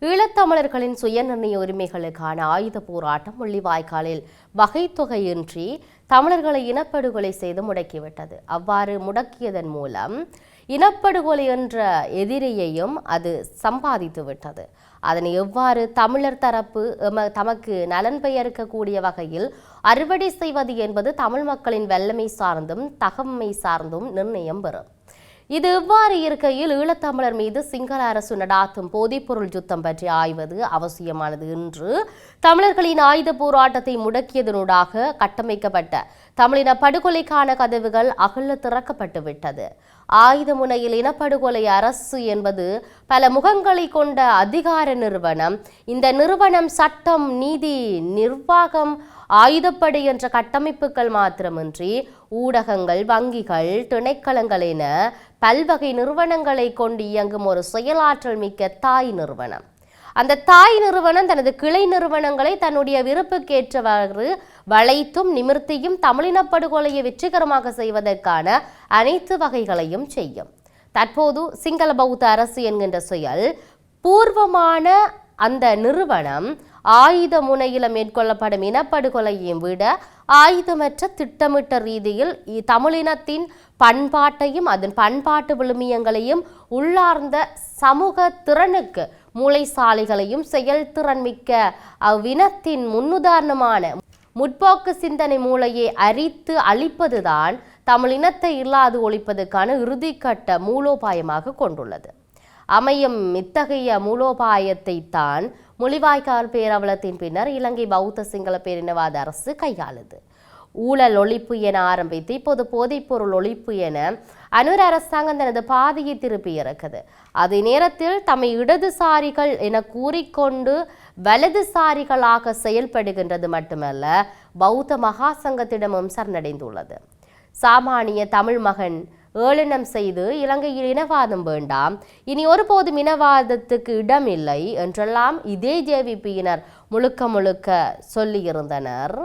ஈழத்தமிழர்களின் சுயநிர்ணய உரிமைகளுக்கான ஆயுத போராட்டம் முள்ளிவாய்க்காலில் வகைத்தொகையின்றி தமிழர்களை இனப்படுகொலை செய்து முடக்கிவிட்டது. அவ்வாறு முடக்கியதன் மூலம் இனப்படுகொலை என்ற எதிரியையும் அது சம்பாதித்து விட்டது. அதனை எவ்வாறு தமிழர் தரப்பு தமக்கு நலன் பெயர்க்கக்கூடிய வகையில் அறுவடை செய்வது என்பது தமிழ் மக்களின் வல்லமை சார்ந்தும் தகமை சார்ந்தும் நிர்ணயம் பெறும். இது இவ்வாறு இருக்கையில் ஈழத்தமிழர் மீது சிங்கள அரசு நடாத்தும் போதைப்பொருள் யுத்தம் பற்றி ஆய்வது அவசியமானது என்று தமிழர்களின் ஆயுத போராட்டத்தை முடக்கியதனூடாக கட்டமைக்கப்பட்ட தமிழின படுகொலைக்கான கதவுகள் அகல திறக்கப்பட்டு விட்டது. ஆயுத முனையில் இனப்படுகொலை அரசு என்பது பல முகங்களை கொண்ட அதிகார நிறுவனம். இந்த நிறுவனம் சட்டம், நீதி, நிர்வாகம், ஆயுதப்படை என்ற கட்டமைப்புகள் மாத்திரமின்றி ஊடகங்கள், வங்கிகள், திணைக்களங்கள் என பல்வகை நிறுவனங்களை கொண்டு இயங்கும் ஒரு செயலாற்றல் மிக்க தாய் நிறுவனம். அந்த தாய் நிறுவனம் தனது கிளை நிறுவனங்களை தன்னுடைய விருப்புக்கேற்றவாறு வளைத்தும் நிமிர்த்தியும் தமிழினப்படுகொலையை வெற்றிகரமாக செய்வதற்கான அனைத்து வகைகளையும் செய்யும். தற்போது சிங்கள பௌத்த அரசு என்கின்ற செயல் பூர்வமான அந்த நிறுவனம் ஆயுத முனையில் மேற்கொள்ளப்படும் இனப்படுகொலையையும் விட ஆயுதமற்ற திட்டமிட்ட ரீதியில் தமிழினத்தின் பண்பாட்டையும் அதன் பண்பாட்டு விழுமியங்களையும் உள்ளார்ந்த சமூக திறனுக்கு மூளைசாலைகளையும் செயல்திறன் மிக்க அவ்வினத்தின் முன்னுதாரணமான முற்போக்கு சிந்தனை மூளையை அரித்து அழிப்பதுதான் தமிழினத்தை இல்லாது ஒழிப்பதற்கான இறுதிக்கட்ட மூலோபாயமாக கொண்டுள்ளது. அமையும் இத்தகைய மூலோபாயத்தை தான் முள்ளிவாய்க்கால் பேரவலத்தின் பின்னர் இலங்கை பௌத்த சிங்கள பேரினவாத அரசு கையாளுது. ஊழல் ஒழிப்பு என ஆரம்பித்து இப்போது போதைப்பொருள் ஒழிப்பு என அனுர அரசாங்கம் தனது பாதையை திருப்பி இருக்குது. அதே நேரத்தில் தம்மை இடதுசாரிகள் என கூறிக்கொண்டு வலதுசாரிகளாக செயல்படுகின்றது மட்டுமல்ல, பௌத்த மகா சங்கத்திடமும் சரணடைந்துள்ளது. சாமானிய தமிழ் மகன் ஏளனம் செய்து இலங்கையில் இனவாதம் வேண்டாம், இனி ஒருபோதும் இனவாதத்துக்கு இடம் இல்லை என்றெல்லாம் இதே ஜேவிபியினர் முழுக்க சொல்லியிருந்தனர்.